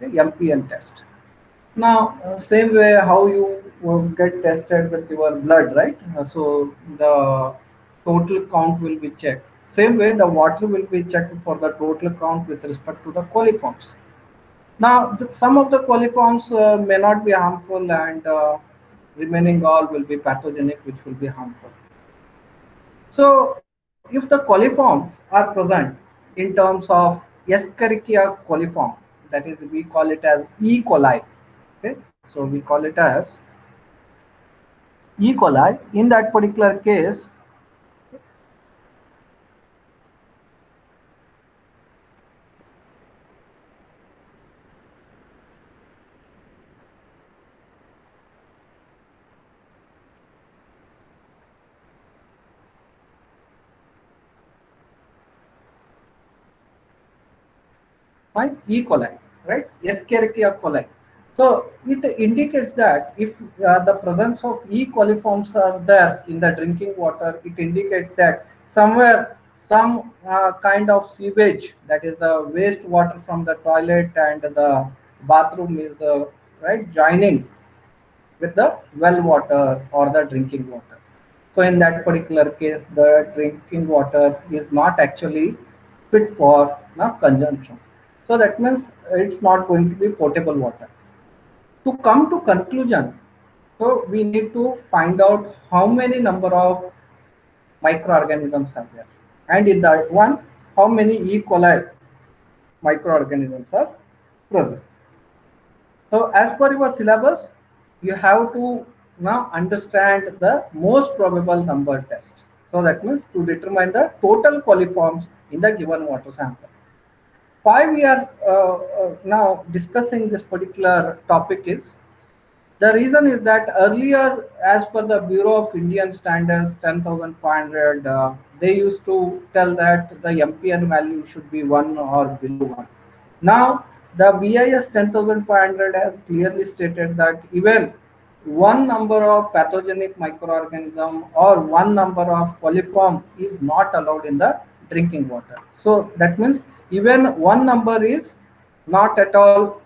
okay, MPN test. Now, same way how you get tested with your blood, right? So the total count will be checked. Same way the water will be checked for the total count with respect to the coliforms. Now, some of the coliforms may not be harmful, and remaining all will be pathogenic, which will be harmful. So, if the coliforms are present in terms of Escherichia coliform, that is, we call it as E. coli. Okay, so we call it as E. coli. In that particular case, fine, E. coli, right? Escherichia coli. So it indicates that if the presence of E. coliforms are there in the drinking water, it indicates that somewhere some kind of sewage, that is the waste water from the toilet and the bathroom, is right joining with the well water or the drinking water. So in that particular case, the drinking water is not actually fit for consumption. So that means it's not going to be potable water. To come to conclusion, so we need to find out how many number of microorganisms are there, and in that one, how many E. coli microorganisms are present. So as per your syllabus, you have to now understand the most probable number test. So that means to determine the total coliforms in the given water sample. Why we are now discussing this particular topic is, the reason is that earlier, as per the Bureau of Indian Standards 10,500, they used to tell that the MPN value should be 1 or below 1. Now, the BIS 10,500 has clearly stated that even one number of pathogenic microorganism or one number of coliform is not allowed in the drinking water. So that means even one number is not at all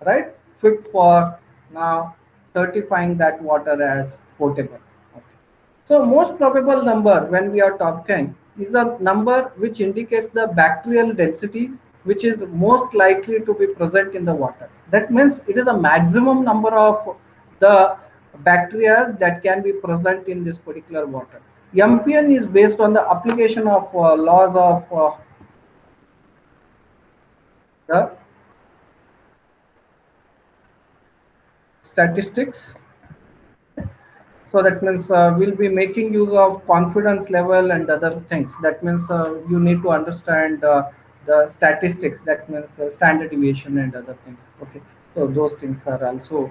right fit for now certifying that water as potable. Okay. So most probable number when we are talking is the number which indicates the bacterial density which is most likely to be present in the water. That means it is the maximum number of the bacteria that can be present in this particular water. MPN is based on the application of laws of the statistics. So that means we'll be making use of confidence level and other things. That means you need to understand the statistics. That means standard deviation and other things. Okay. So those things are also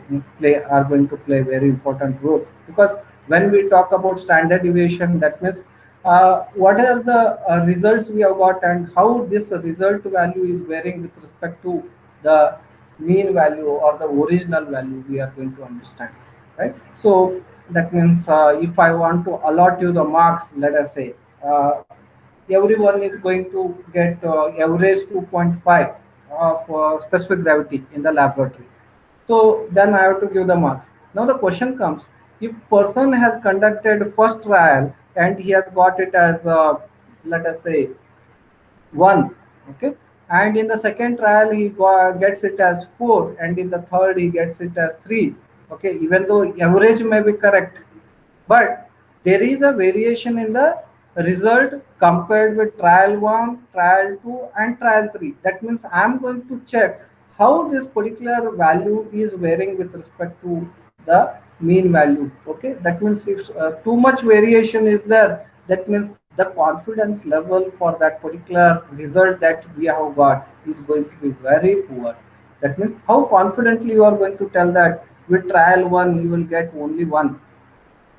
are going to play very important role, because when we talk about standard deviation, that means what are the results we have got and how this result value is varying with respect to the mean value or the original value we are going to understand, right? So that means if I want to allot you the marks, let us say everyone is going to get average 2.5 of specific gravity in the laboratory. So then I have to give the marks. Now the question comes: if person has conducted first trial and he has got it as let us say 1, okay, and in the second trial he gets it as 4, and in the third he gets it as 3, okay, even though average may be correct, but there is a variation in the result compared with trial 1, trial 2 and trial 3. That means I am going to check how this particular value is varying with respect to the mean value. Okay, that means if too much variation is there, that means the confidence level for that particular result that we have got is going to be very poor. That means how confidently you are going to tell that with trial 1 you will get only 1,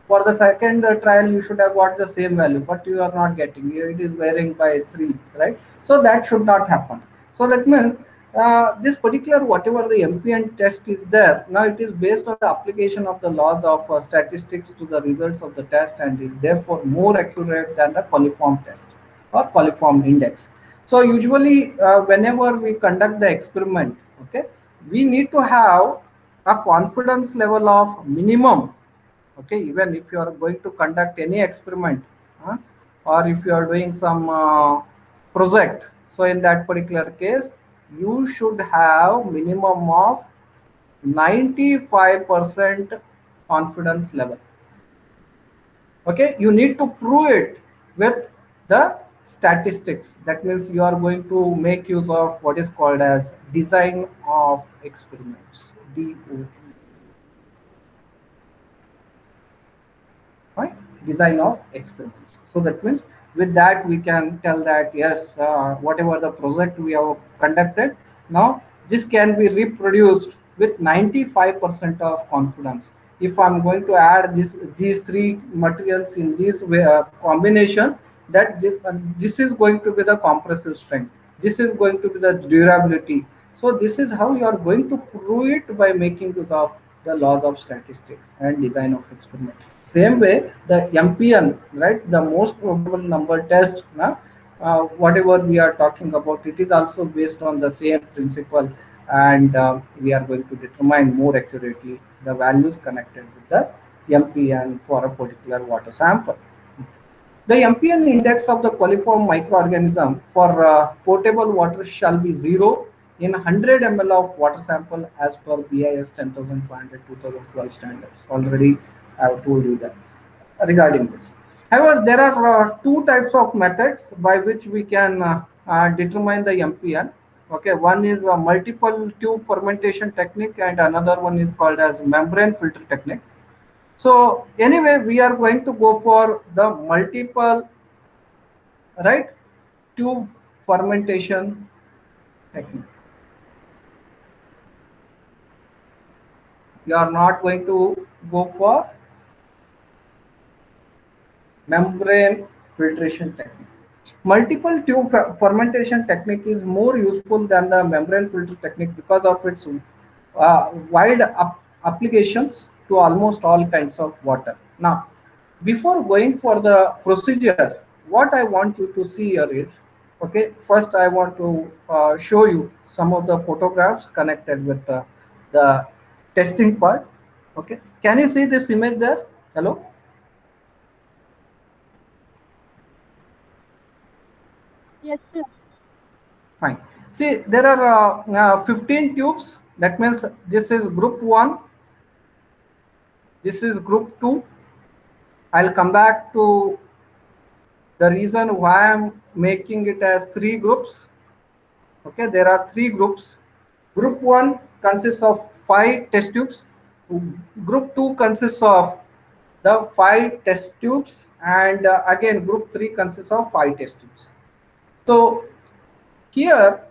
for the second trial you should have got the same value, but you are not getting it, is varying by 3, right? So that should not happen. So that means this particular whatever the MPN test is there, now it is based on the application of the laws of statistics to the results of the test, and is therefore more accurate than the coliform test or coliform index. So usually whenever we conduct the experiment, okay, we need to have a confidence level of minimum. Okay, even if you are going to conduct any experiment, huh, or if you are doing some project, so in that particular case you should have minimum of 95% confidence level. Okay, you need to prove it with the statistics. That means you are going to make use of what is called as design of experiments, DOE, right? Design of experiments. So that means with that we can tell that yes, whatever the project we have conducted, now this can be reproduced with 95% of confidence. If I'm going to add these three materials in this way, combination, that this is going to be the compressive strength, this is going to be the durability. So this is how you are going to prove it, by making use of the laws of statistics and design of experiment. Same way, the MPN, right, the most probable number test, whatever we are talking about, it is also based on the same principle, and we are going to determine more accurately the values connected with the MPN for a particular water sample. The MPN index of the coliform microorganism for potable water shall be 0 in 100 ml of water sample as per BIS 10500 2012 standards. Already I have told you that regarding this. However, there are two types of methods by which we can determine the MPN. Okay, one is a multiple tube fermentation technique, and another one is called as membrane filter technique. So anyway, we are going to go for the multiple, right, tube fermentation technique. You are not going to go for membrane filtration technique. Multiple tube fermentation technique is more useful than the membrane filter technique because of its wide applications to almost all kinds of water. Now, before going for the procedure, what I want you to see here is, okay, first I want to show you some of the photographs connected with the testing part. Okay, can you see this image there? Hello? Yes, sir. Fine. See, there are 15 tubes. That means this is group 1, this is group 2. I'll come back to the reason why I'm making it as 3 groups. Okay, there are 3 groups. Group 1 consists of 5 test tubes. Group 2 consists of the 5 test tubes, and again group 3 consists of 5 test tubes. So here,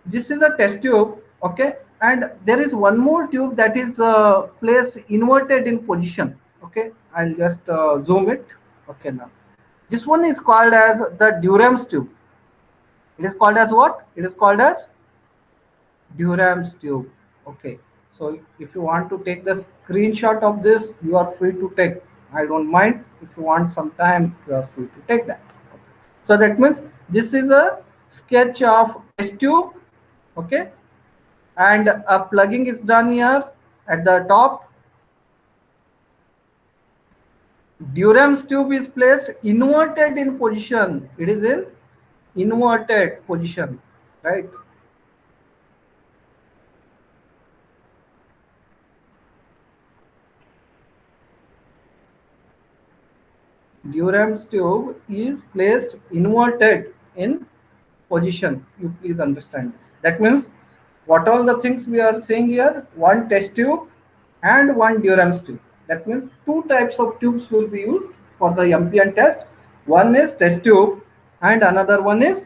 this is a test tube, okay, and there is one more tube that is placed inverted in position. Okay, I'll just zoom it. Okay, now this one is called as the Durham's tube. It is called as what? It is called as Durham's tube. Okay, so if you want to take the screenshot of this, you are free to take. I don't mind. If you want some time, you are free to take that. Okay. So that means this is a sketch of test tube. Okay, and a plugging is done here at the top. Durham's tube is placed inverted in position. It is in inverted position, right? Durham's tube is placed inverted in position. You please understand this. That means what all the things we are saying here, one test tube and one Durham's tube. That means two types of tubes will be used for the MPN test. One is test tube and another one is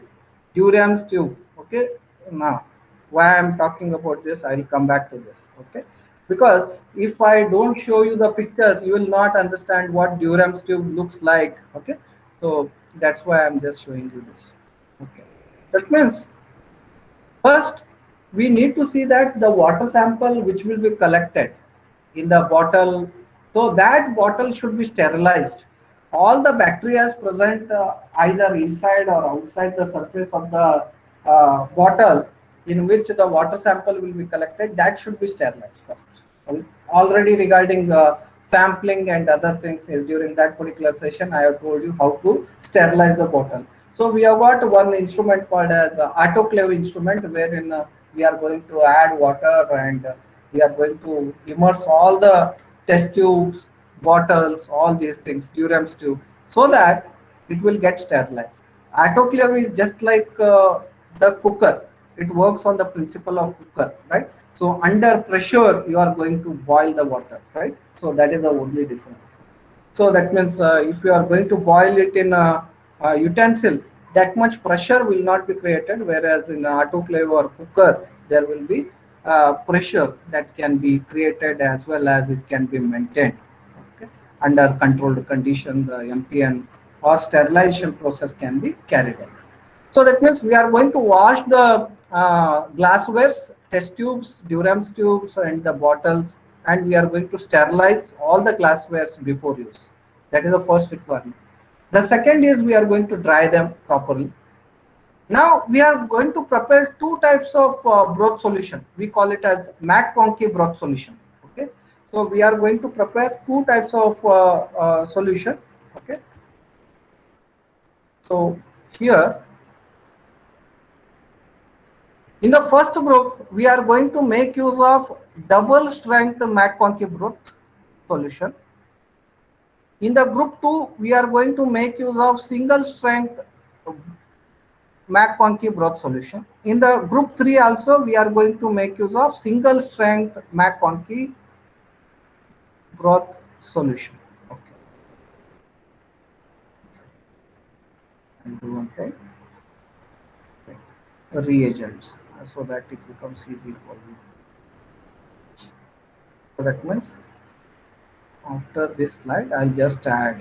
Durham's tube. Okay, now why I'm talking about this, I'll come back to this. Okay, because if I don't show you the picture, you will not understand what Durham's tube looks like. Okay, so that's why I'm just showing you this. Okay, that means first we need to see that the water sample which will be collected in the bottle, so that bottle should be sterilized. All the bacteria is present either inside or outside the surface of the bottle, in which the water sample will be collected, that should be sterilized first. Already regarding sampling and other things, during that particular session, I have told you how to sterilize the bottle. So we have got one instrument called as autoclave instrument, wherein we are going to add water and we are going to immerse all the test tubes, bottles, all these things, Durham's tube, so that it will get sterilized. Autoclave is just like the cooker. It works on the principle of cooker, right? So under pressure, you are going to boil the water, right? So that is the only difference. So that means if you are going to boil it in a utensil, that much pressure will not be created, whereas in autoclave or cooker, there will be pressure that can be created as well as it can be maintained. Okay? Under controlled conditions, the MPN or sterilization process can be carried out. So that means we are going to wash the glasswares, test tubes, Durham's tubes, and the bottles, and we are going to sterilize all the glasswares before use. That is the first requirement. The second is we are going to dry them properly. Now we are going to prepare two types of broth solution. We call it as McConkey broth solution. Okay, so we are going to prepare two types of solution. Okay, so here in the first group, we are going to make use of double strength McConkey broth solution. In the group 2, we are going to make use of single strength McConkey broth solution. In the group 3 also, we are going to make use of single strength McConkey broth solution. Okay. And do one thing. Reagents, so that it becomes easy for you. So that means after this slide, I'll just add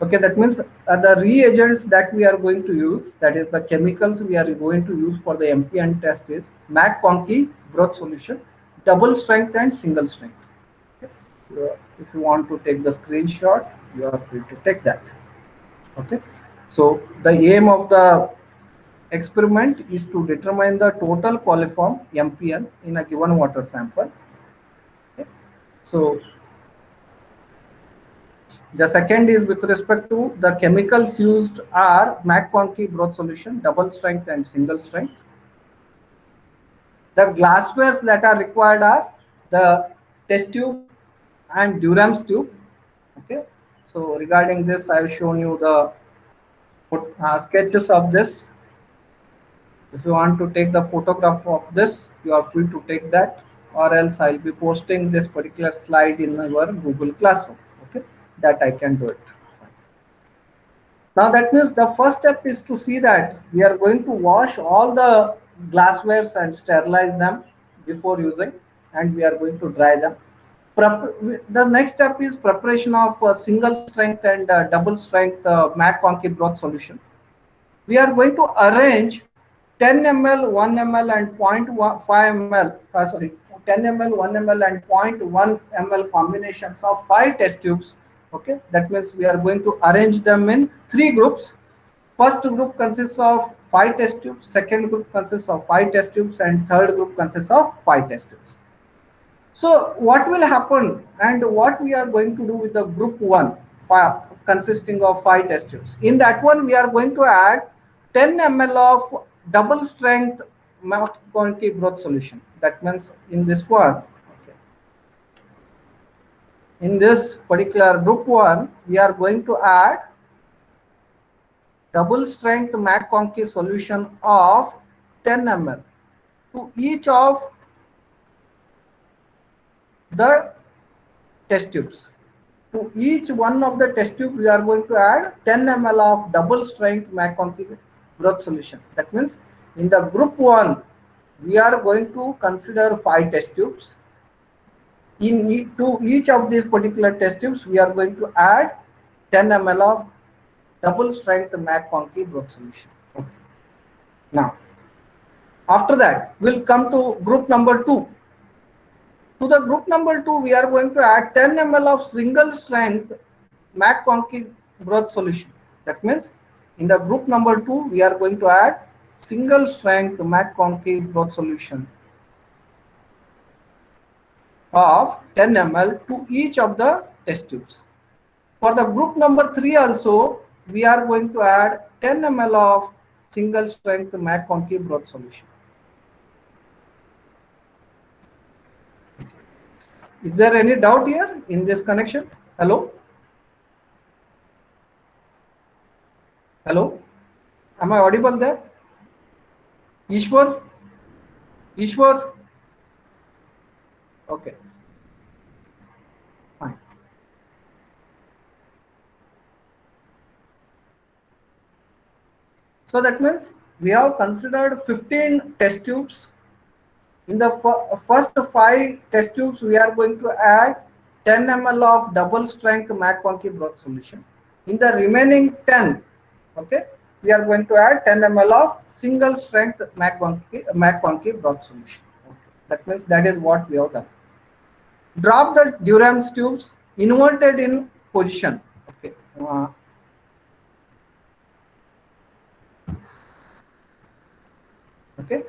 okay, that means the reagents that we are going to use, that is the chemicals we are going to use for the MPN test is McConkey broth solution, double strength and single strength. Okay. If you want to take the screenshot, you are free to take that. Okay, so the aim of the experiment is to determine the total coliform MPN in a given water sample. Okay. So the second is with respect to the chemicals used are McConkey broth solution, double strength and single strength. The glasswares that are required are the test tube and Durham's tube. Okay, so regarding this, I have shown you the sketches of this. If you want to take the photograph of this, you are free to take that, or else I'll be posting this particular slide in our Google Classroom. Okay, that I can do it. Now that means the first step is to see that we are going to wash all the glasswares and sterilize them before using, and we are going to dry them. The next step is preparation of single strength and double strength McConkey broth solution. We are going to arrange 10 ml, 1 ml and 0.5 ml, 10 ml, 1 ml and 0.1 ml combinations of 5 test tubes. Okay, that means we are going to arrange them in 3 groups. First group consists of 5 test tubes, second group consists of 5 test tubes, and third group consists of 5 test tubes. So what will happen and what we are going to do with the group 1 consisting of 5 test tubes? In that one, we are going to add 10 ml of double strength McConkey broth solution. That means in this one, okay, in this particular group 1, we are going to add double strength McConkey solution of 10 ml to each of the test tubes. To each one of the test tubes, we are going to add 10 ml of double strength McConkey broth solution. That means in the group 1, we are going to consider 5 test tubes. To each of these particular test tubes, we are going to add 10 ml of double strength McConkey broth solution. Okay. Now, after that, we'll come to group number 2. To the group number 2, we are going to add 10 ml of single strength McConkey broth solution. That means in the group number 2, we are going to add single strength McConkey broth solution of 10 ml to each of the test tubes. For the group number 3 also, we are going to add 10 ml of single strength McConkey broth solution. Is there any doubt here in this connection? Hello? Hello? Am I audible there? Ishwar? Ishwar? Okay. Fine. So that means we have considered 15 test tubes. In the first 5 test tubes, we are going to add 10 ml of double strength McConkey broth solution. In the remaining 10, okay, we are going to add 10 ml of single strength McConkey broth solution. Okay. That means that is what we have done. Drop the Durham's tubes inverted in position. Okay. Okay.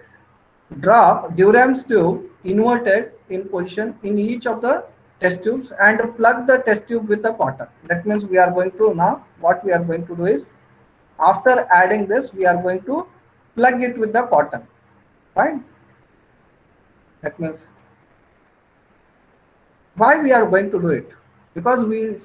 Drop Durham's tube inverted in position in each of the test tubes and plug the test tube with the cotton. That means we are going to now, what we are going to do is, after adding this, we are going to plug it with the cotton. Fine. That means why we are going to do it? Because we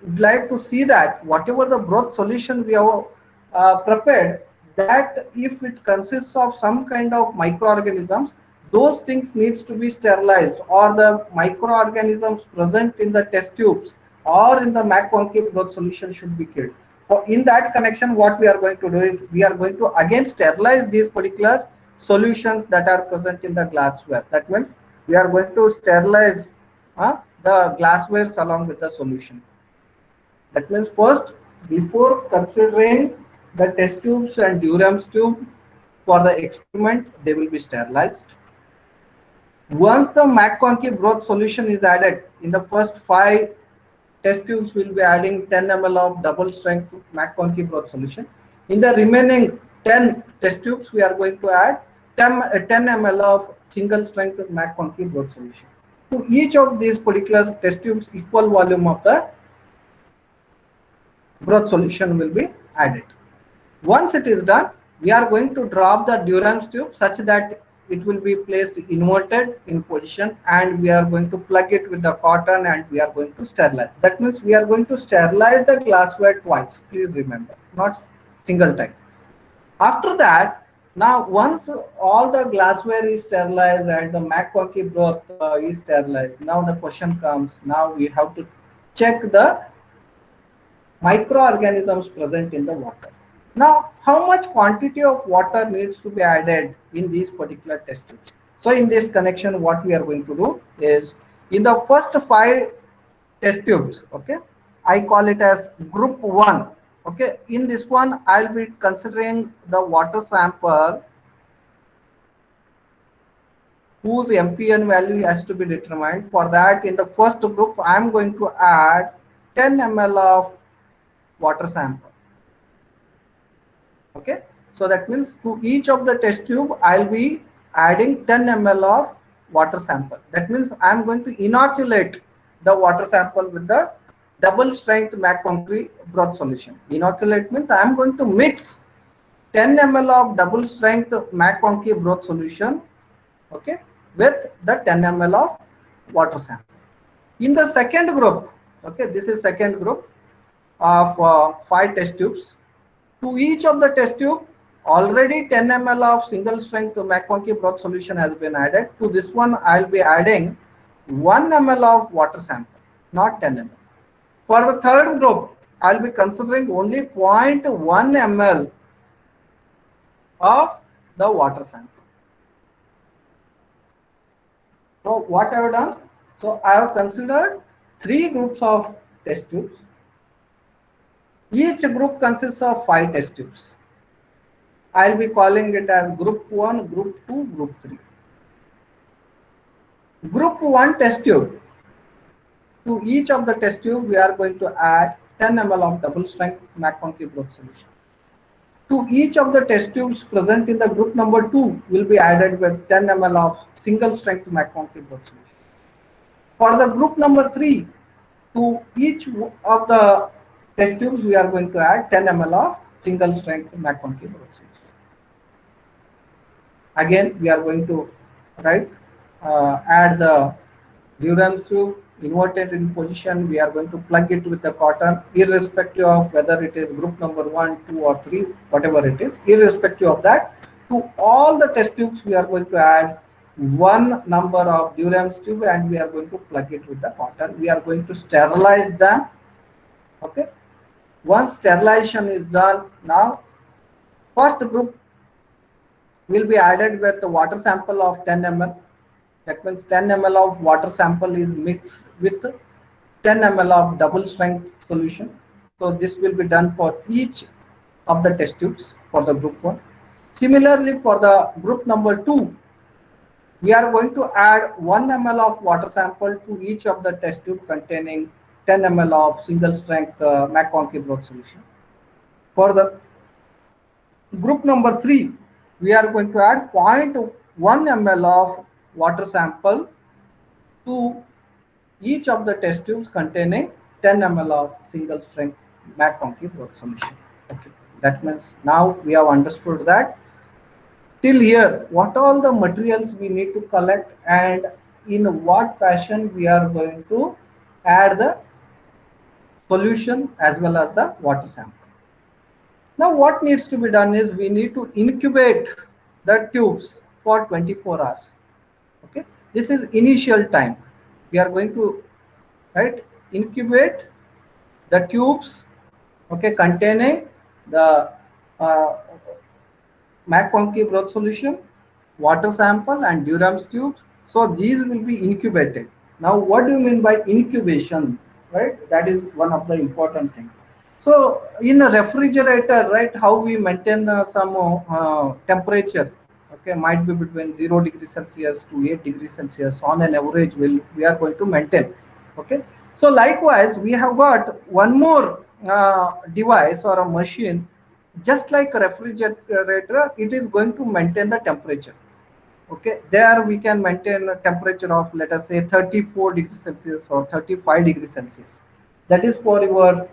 would like to see that whatever the broth solution we have prepared, that if it consists of some kind of microorganisms, those things needs to be sterilized, or the microorganisms present in the test tubes or in the McConkey broth solution should be killed. So in that connection, what we are going to do is, we are going to again sterilize these particular solutions that are present in the glassware. That means we are going to sterilize the glasswares along with the solution. That means first, before considering the test tubes and Durham's tube for the experiment, they will be sterilized. Once the McConkey broth solution is added, in the first 5 test tubes we will be adding 10 ml of double strength McConkey broth solution. In the remaining 10 test tubes, we are going to add 10 ml of single strength McConkey broth solution. To each of these particular test tubes, equal volume of the broth solution will be added. Once it is done, we are going to drop the Durham's tube such that it will be placed inverted in position, and we are going to plug it with the cotton, and we are going to sterilize. That means we are going to sterilize the glassware twice. Please remember, not single time. After that, now once all the glassware is sterilized and the McConkey broth is sterilized, now the question comes, now we have to check the microorganisms present in the water. Now, how much quantity of water needs to be added in these particular test tubes? So in this connection, what we are going to do is, in the first 5 test tubes, okay, I call it as group 1. Okay, in this one, I'll be considering the water sample whose MPN value has to be determined. For that, in the first group, I'm going to add 10 ml of water sample. Okay, so that means to each of the test tube, I'll be adding 10 ml of water sample. That means I'm going to inoculate the water sample with the double strength McConkey broth solution. Inoculate means I am going to mix 10 ml of double strength McConkey broth solution, okay, with the 10 ml of water sample. In the second group, okay, this is second group of 5 test tubes. To each of the test tube, already 10 ml of single strength McConkey broth solution has been added. To this one, I'll be adding 1 ml of water sample, not 10 ml. For the third group, I'll be considering only 0.1 ml of the water sample. So what I have done? So I have considered 3 groups of test tubes. Each group consists of 5 test tubes. I'll be calling it as group 1, group 2, group 3. Group 1 test tube. To each of the test tube, we are going to add 10 ml of double strength McConkey broth solution. To each of the test tubes present in the group number 2 will be added with 10 ml of single strength McConkey broth solution. For the group number 3, to each of the test tubes, we are going to add 10 ml of single strength McConkey broth solution. Again, we are going to add the Durham tube, inverted in position. We are going to plug it with the cotton, irrespective of whether it is group number 1, 2 or 3, whatever it is. Irrespective of that, to all the test tubes, we are going to add one number of Durham tube and we are going to plug it with the cotton. We are going to sterilize them. Okay. Once sterilization is done, now first group will be added with the water sample of 10 ml. That means 10 ml of water sample is mixed with 10 ml of double strength solution. So this will be done for each of the test tubes for the group 1. Similarly, for the group number 2, we are going to add 1 ml of water sample to each of the test tube containing 10 ml of single strength McConkey broth solution. For the group number 3, we are going to add 0.1 ml of water sample to each of the test tubes containing 10 ml of single strength McConkey broth solution. Okay. That means now we have understood that till here what all the materials we need to collect and in what fashion we are going to add the solution as well as the water sample. Now what needs to be done is we need to incubate the tubes for 24 hours. Okay, this is initial time. We are going to incubate the tubes, okay, containing the McConkey broth solution, water sample and Durham's tubes. So these will be incubated. Now what do you mean by incubation? Right, that is one of the important things. So in a refrigerator, right, how we maintain some temperature, okay, might be between 0 degrees Celsius to 8 degrees Celsius on an average we are going to maintain. Okay, so likewise we have got one more device or a machine, just like a refrigerator, it is going to maintain the temperature. Okay, there we can maintain a temperature of, let us say, 34 degrees Celsius or 35 degrees Celsius. That is for your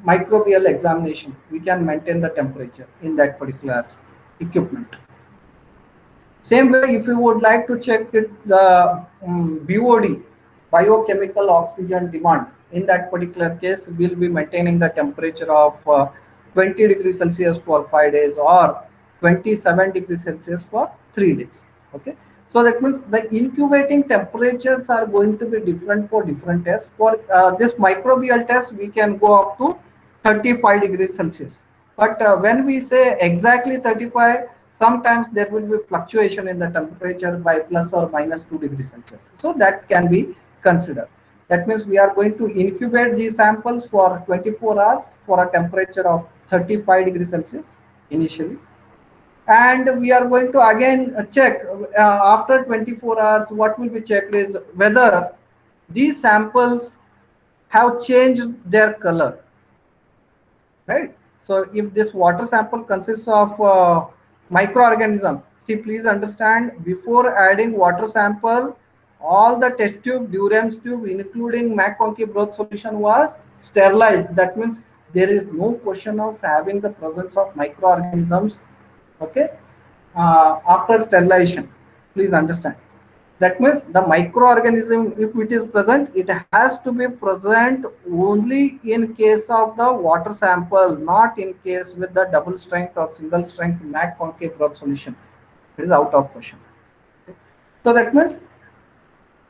microbial examination. We can maintain the temperature in that particular equipment. Same way, if you would like to check it, the BOD, biochemical oxygen demand, in that particular case, we'll be maintaining the temperature of 20 degrees Celsius for 5 days or 27 degrees Celsius for 3 days. Okay, so that means the incubating temperatures are going to be different for different tests. For this microbial test, we can go up to 35 degrees Celsius. But when we say exactly 35, sometimes there will be fluctuation in the temperature by plus or minus 2 degrees Celsius. So that can be considered. That means we are going to incubate these samples for 24 hours for a temperature of 35 degrees Celsius initially. And we are going to again check after 24 hours, what will be checked is whether these samples have changed their color, right? So if this water sample consists of microorganism, see, please understand, before adding water sample, all the test tube, Durham's tube, including McConkey broth solution was sterilized. That means there is no question of having the presence of microorganisms. Okay, after sterilization, please understand. That means the microorganism, if it is present, it has to be present only in case of the water sample, not in case with the double strength or single strength McConkey broth solution. It is out of question. Okay. So that means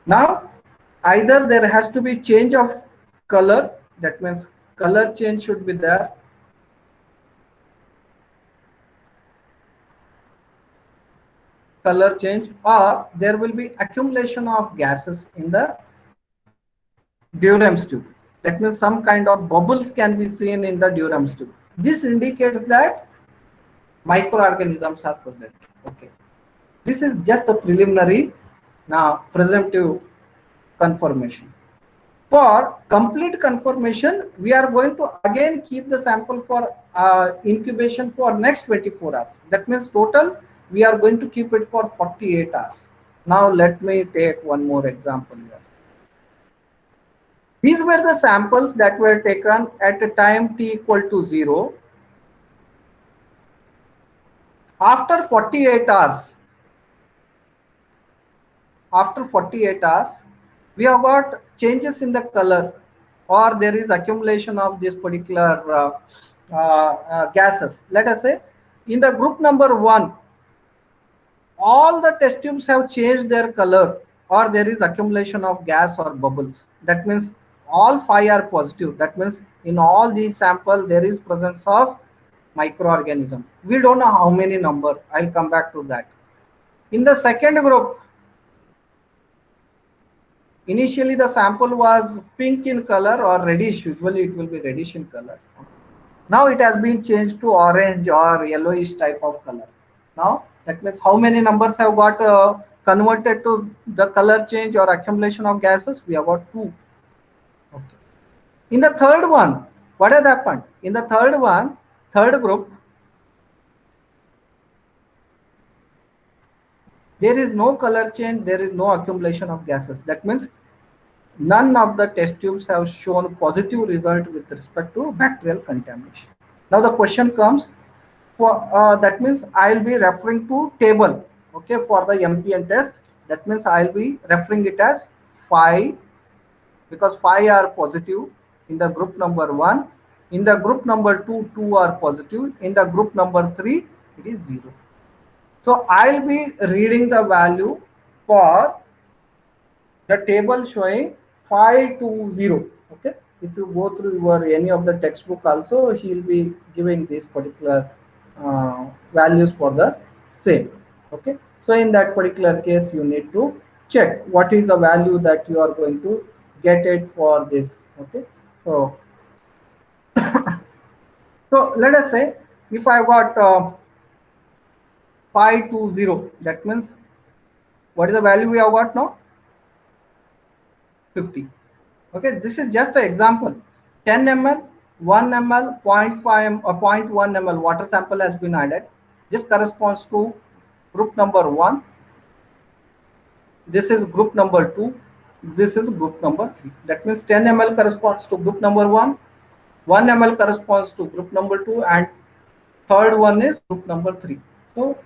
now either there has to be change of color, that means color change should be there. Color change, or there will be accumulation of gases in the Durham's tube. That means some kind of bubbles can be seen in the Durham's tube. This indicates that microorganisms are present. Okay, this is just a preliminary Now, presumptive confirmation. For complete confirmation, we are going to again keep the sample for incubation for next 24 hours. That means total, we are going to keep it for 48 hours. Now, let me take one more example here. These were the samples that were taken at a time t equal to 0. After 48 hours, we have got changes in the color, or there is accumulation of this particular gases. Let us say in the group number 1, all the test tubes have changed their color, or there is accumulation of gas or bubbles. That means all 5 are positive. That means in all these samples there is presence of microorganism. We don't know how many number. I'll come back to that. In the second group, initially the sample was pink in color or reddish. Usually it will be reddish in color. Now it has been changed to orange or yellowish type of color. Now that means how many numbers have got converted to the color change or accumulation of gases? We have got 2. Okay. In the third one, what has happened? In the third one, third group, there is no color change, there is no accumulation of gases. That means none of the test tubes have shown positive result with respect to bacterial contamination. Now the question comes, for that means I'll be referring to table, okay, for the MPN test. That means I'll be referring it as 5, because 5 are positive in the group number 1. In the group number 2, 2 are positive. In the group number 3, it is 0. So I'll be reading the value for the table showing 5 to 0. Okay, if you go through your any of the textbook also, he'll be giving these particular values for the same. Okay, so in that particular case you need to check what is the value that you are going to get it for this. Okay, so so let us say if I got 5 to 0, that means what is the value we have got now? 50. Okay, this is just an example. 10 ml, 1 ml, 0.5 or 0.1 ml water sample has been added. This corresponds to group number 1. This is group number 2. This is group number 3. That means 10 ml corresponds to group number 1. 1 ml corresponds to group number 2, and third one is group number 3. So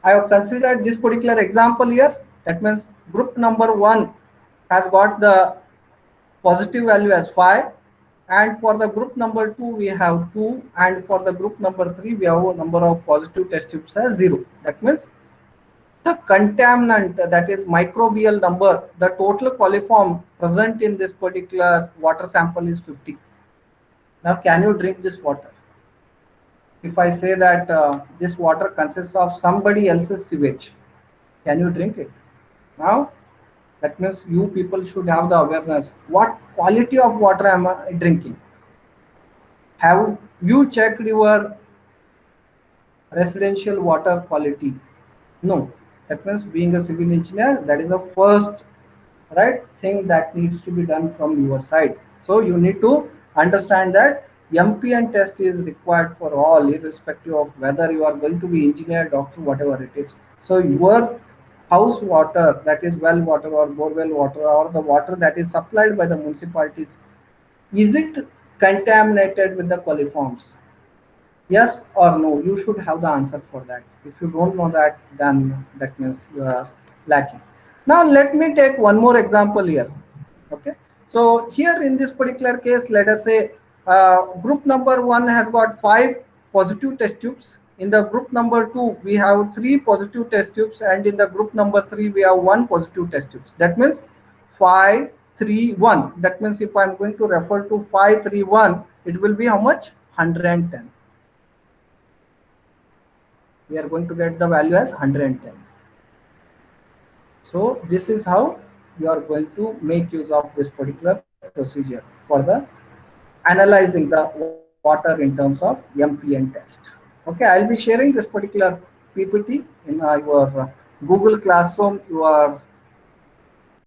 I have considered this particular example here. That means group number 1 has got the positive value as 5, and for the group number 2 we have 2, and for the group number 3 we have a number of positive test tubes as 0. That means the contaminant, that is microbial number, the total coliform present in this particular water sample is 50. Now can you drink this water? If I say that this water consists of somebody else's sewage, can you drink it? Now that means you people should have the awareness. What quality of water am I drinking? Have you checked your residential water quality? No. That means being a civil engineer, that is the first right thing that needs to be done from your side. So you need to understand that MPN test is required for all, irrespective of whether you are going to be engineer, doctor, whatever it is. So your house water, that is well water or borewell water, or the water that is supplied by the municipalities, is it contaminated with the coliforms? Yes or no? You should have the answer for that. If you don't know that, then that means you are lacking. Now let me take one more example here. Okay, so here in this particular case, let us say group number 1 has got 5 positive test tubes. In the group number 2 we have 3 positive test tubes, and in the group number 3 we have 1 positive test tubes. That means 5, 3, 1. That means if I am going to refer to 5, 3, 1, it will be how much? 110. We are going to get the value as 110. So this is how you are going to make use of this particular procedure for the analyzing the water in terms of MPN test. Okay, I'll be sharing this particular PPT in your Google Classroom. You are